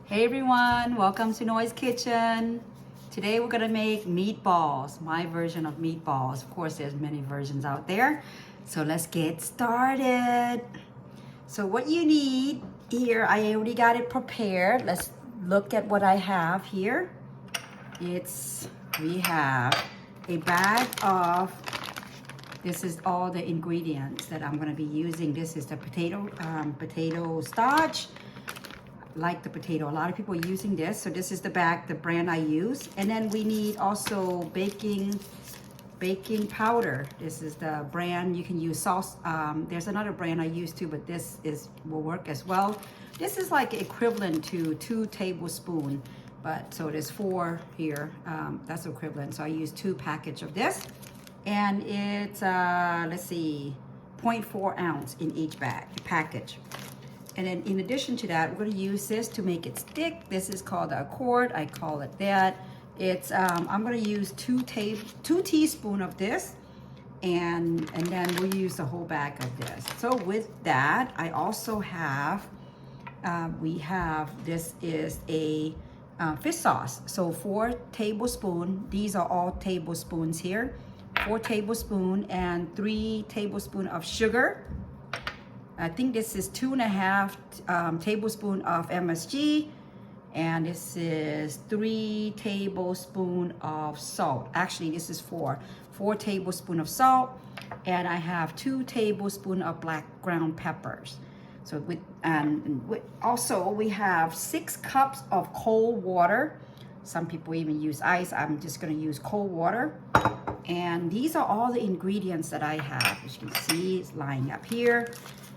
Hey everyone, welcome to Noise Kitchen. Today we're gonna make meatballs, my version of meatballs. Of course, there's many versions out there. So let's get started. So what you need here, I already got it prepared. Let's look at what I have here. We have a bag of, this is all the ingredients that I'm gonna be using. This is the potato starch. Like the potato, a lot of people are using this. So this is the brand I use. And then we need also baking powder. This is the brand. You can use sauce. There's another brand I use too, but will work as well. This is like equivalent to 2 tablespoons, but so there's 4 here. That's equivalent. So I use 2 package of this, and it's let's see, 0.4 ounce in each package. And then in addition to that, we're going to use this to make it stick. This is called a cord. I call it that. It's I'm going to use 2 teaspoons of this, and then we'll use the whole bag of this. So with that, I also have this is a fish sauce. So 4 tablespoons. These are all tablespoons here. 4 tablespoons and 3 tablespoons of sugar. I think this is 2.5 tablespoons of MSG, and this is 3 tablespoons of salt. Actually, this is 4 tablespoons of salt, and I have 2 tablespoons of black ground peppers. So also we have 6 cups of cold water. Some people even use ice. I'm just going to use cold water. And these are all the ingredients that I have. As you can see, it's lying up here.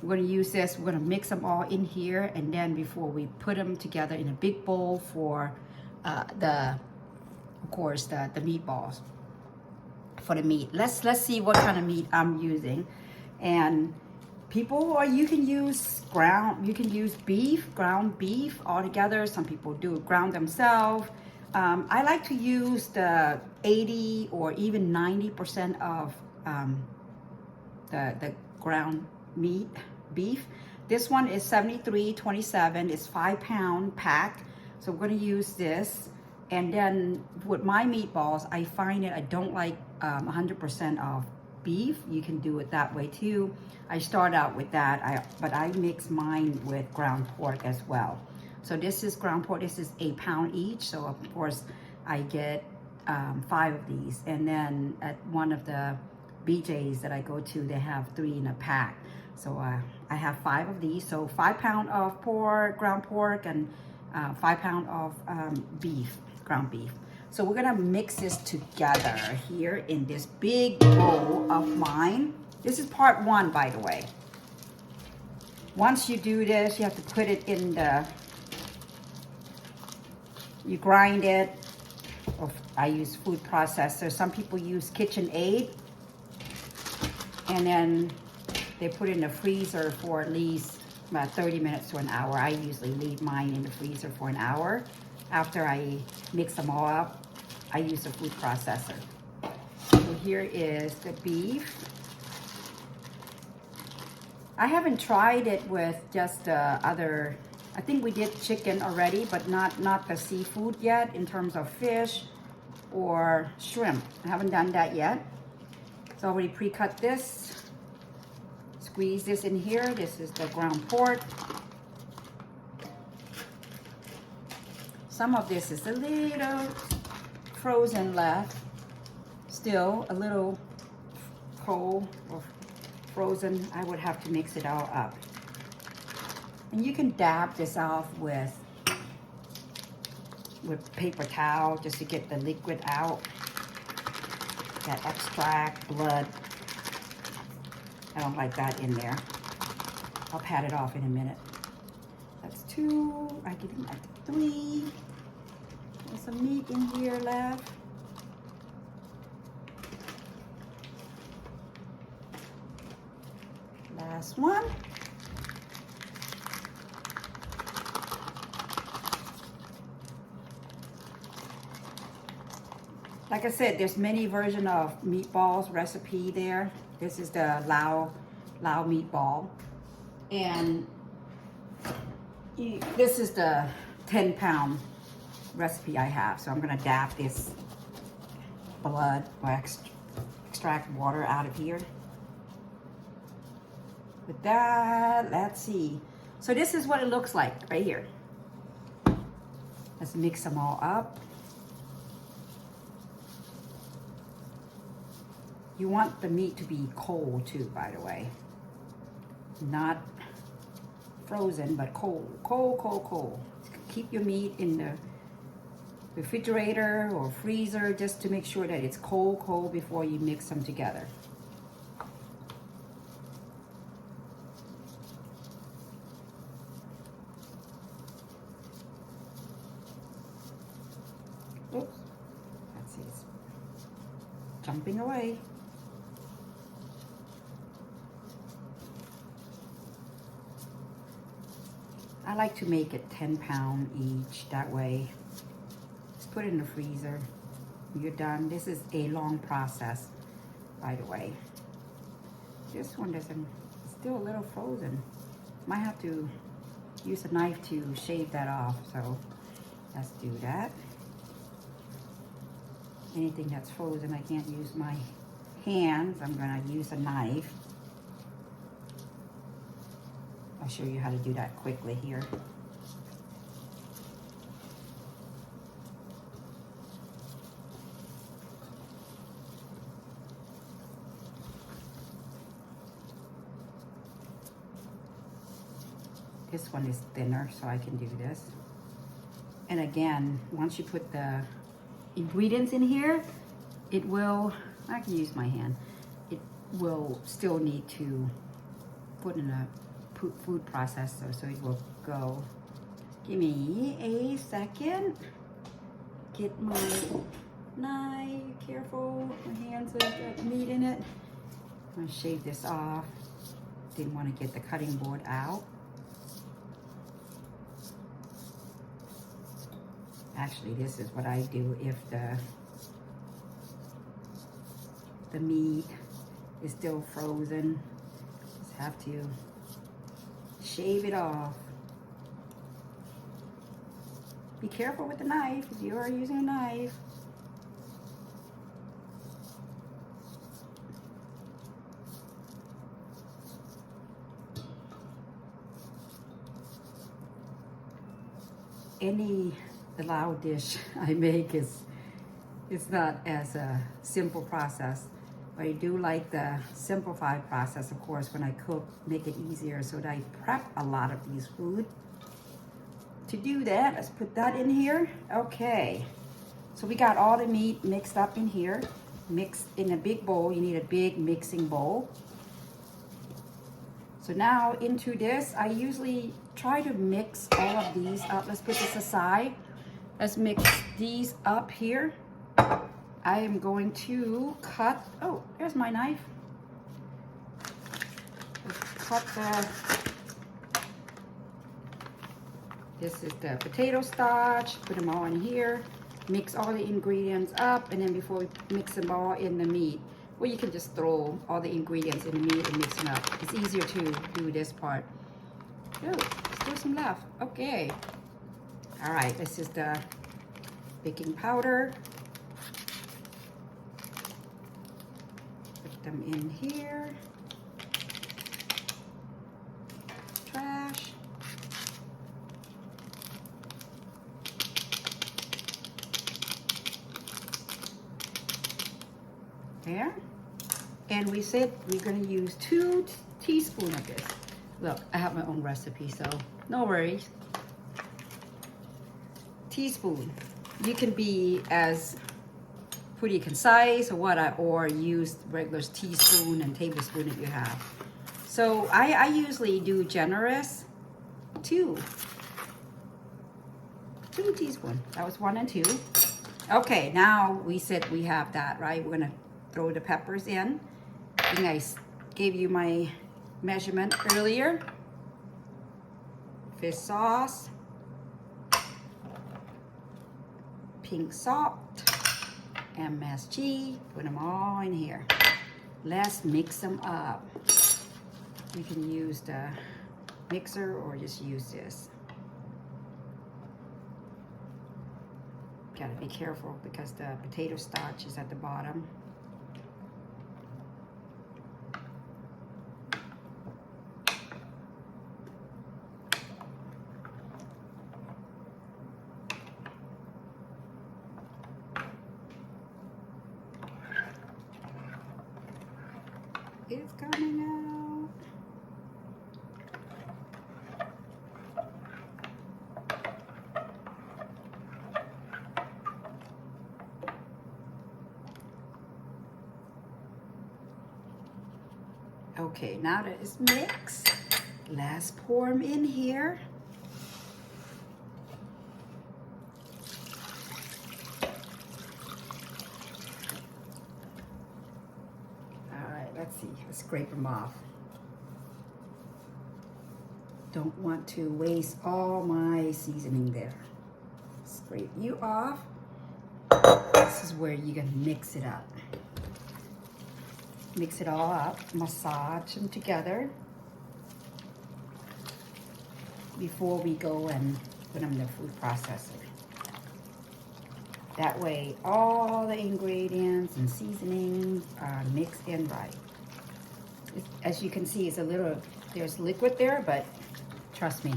We're going to use this. We're going to mix them all in here, and then before we put them together in a big bowl for of course the meatballs for the meat. Let's see what kind of meat I'm using. And you can use ground beef altogether. Some people do it ground themselves. I like to use the 80 or even 90% of the ground beef. This one is 73.27. It's 5-pound pack. So we're going to use this. And then with my meatballs, I find that I don't like 100% of beef. You can do it that way too. I start out with that, but I mix mine with ground pork as well. So this is ground pork. This is 1 pound each. So of course I get 5 of these. And then at one of the BJ's that I go to, they have 3 in a pack. So I have 5 of these. So 5 pounds of ground pork, and 5 pounds of ground beef. So we're gonna mix this together here in this big bowl of mine. This is part 1, by the way. Once you do this, you have to put it in you grind it. I use food processor. Some people use KitchenAid. And then they put it in the freezer for at least about 30 minutes to an hour. I usually leave mine in the freezer for an hour. After I mix them all up, I use the food processor. So here is the beef. I haven't tried it with just other, I think we did chicken already, but not the seafood yet in terms of fish or shrimp. I haven't done that yet. So I already pre-cut this. Squeeze this in here. This is the ground pork. Some of this is a little frozen left. Still a little cold or frozen. I would have to mix it all up. And you can dab this off with paper towel just to get the liquid out. That extract, blood. I don't like that in there. I'll pat it off in a minute. That's 2. I give them 3. There's some meat in here left. Last one. Like I said, there's many versions of meatballs recipe there. This is the Lao meatball. And this is the 10-pound recipe I have. So I'm gonna dab this blood or extract water out of here. With that, let's see. So this is what it looks like right here. Let's mix them all up. You want the meat to be cold too, by the way. Not frozen, but cold, cold, cold, cold. Keep your meat in the refrigerator or freezer just to make sure that it's cold, cold before you mix them together. Oops, that's it. Jumping away. I like to make it 10-pound each, that way. Just put it in the freezer. You're done. This is a long process, by the way. This one doesn't, it's still a little frozen. Might have to use a knife to shave that off, so let's do that. Anything that's frozen, I can't use my hands. I'm gonna use a knife. I'll show you how to do that quickly here. This one is thinner, so I can do this. And again, once you put the ingredients in here, it will, I can use my hand, it will still need to put in a food processor, so it will go. Give me a second. Get my knife, careful, my hands have got meat in it. I'm gonna shave this off. Didn't want to get the cutting board out. Actually, this is what I do if the meat is still frozen. Just have to shave it off. Be careful with the knife if you are using a knife. The Lao dish I make it's not as a simple process. But I do like the simplified process, of course, when I cook, make it easier so that I prep a lot of these food. To do that, let's put that in here. Okay, so we got all the meat mixed up in here. Mixed in a big bowl. You need a big mixing bowl. So now into this, I usually try to mix all of these up. Let's put this aside. Let's mix these up here. I am going to cut, oh, there's my knife. Let's cut this is the potato starch, put them all in here, mix all the ingredients up, and then before we mix them all in the meat, well, you can just throw all the ingredients in the meat and mix them up. It's easier to do this part. Oh, still some left, okay. All right, this is the baking powder. Them in here. Trash. There. And we said we're going to use 2 teaspoons of this. Look, I have my own recipe, so no worries. Teaspoon. You can be as pretty concise or use regular teaspoon and tablespoon if you have. So I usually do generous 2 teaspoons. That was 1 and 2. Okay, now we said we have that, right? We're gonna throw the peppers in. I think I gave you my measurement earlier. Fish sauce, pink salt, MSG, put them all in here. Let's mix them up. You can use the mixer or just use this. Gotta be careful because the potato starch is at the bottom. It's coming out. Okay, now that it's mixed, let's pour them in here. Let's see, let's scrape them off. Don't want to waste all my seasoning there. Scrape you off. This is where you're gonna mix it up. Mix it all up, massage them together before we go and put them in the food processor. That way, all the ingredients and seasonings are mixed in right. As you can see, it's a little, there's liquid there, but trust me,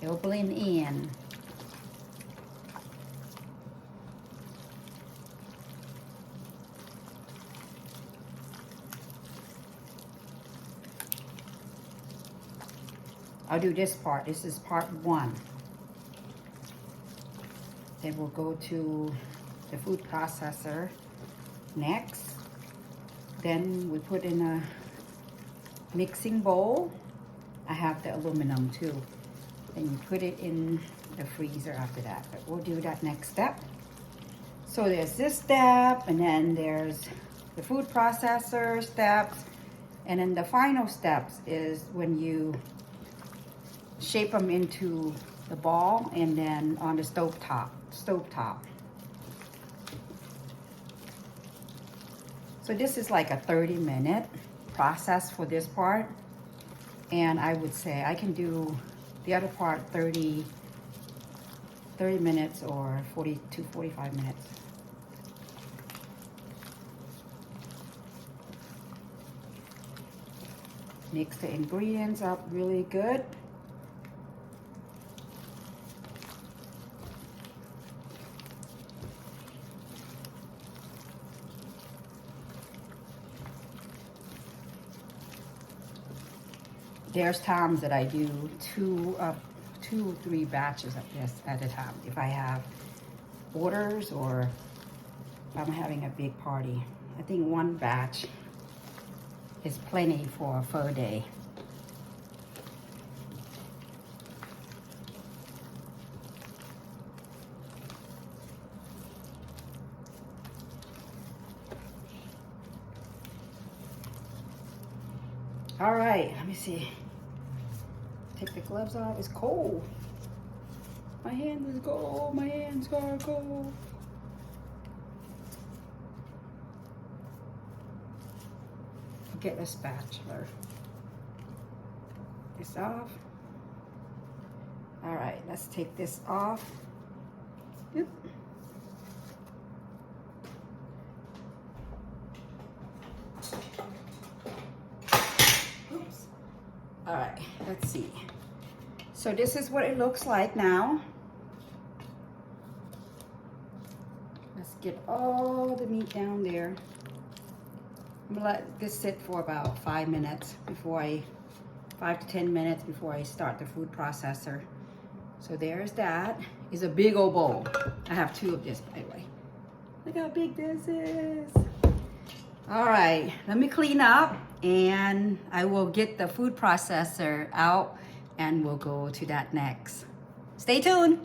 it'll blend in. I'll do this part. This is part 1. Then we'll go to the food processor next. Then we put in a mixing bowl. I have the aluminum too. Then you put it in the freezer after that. But we'll do that next step. So there's this step, and then there's the food processor steps. And then the final steps is when you shape them into the ball and then on the stove top. So this is like a 30-minute process for this part. And I would say I can do the other part 30 minutes or 40 to 45 minutes. Mix the ingredients up really good. There's times that I do 2 or 3 batches of this at a time. If I have orders or if I'm having a big party. I think 1 batch is plenty for a full day. All right, let me see. Take the gloves off. It's cold. My hands is cold. My hands are cold. Get the spatula. This off. All right, let's take this off. Yep. Oops. All right, let's see. So this is what it looks like now. Let's get all the meat down there. I'm gonna let this sit for about 5 minutes before 5 to 10 minutes before I start the food processor. So there's that. It's a big old bowl. I have 2 of this, by the way. Look how big this is. All right, let me clean up and I will get the food processor out and we'll go to that next. Stay tuned.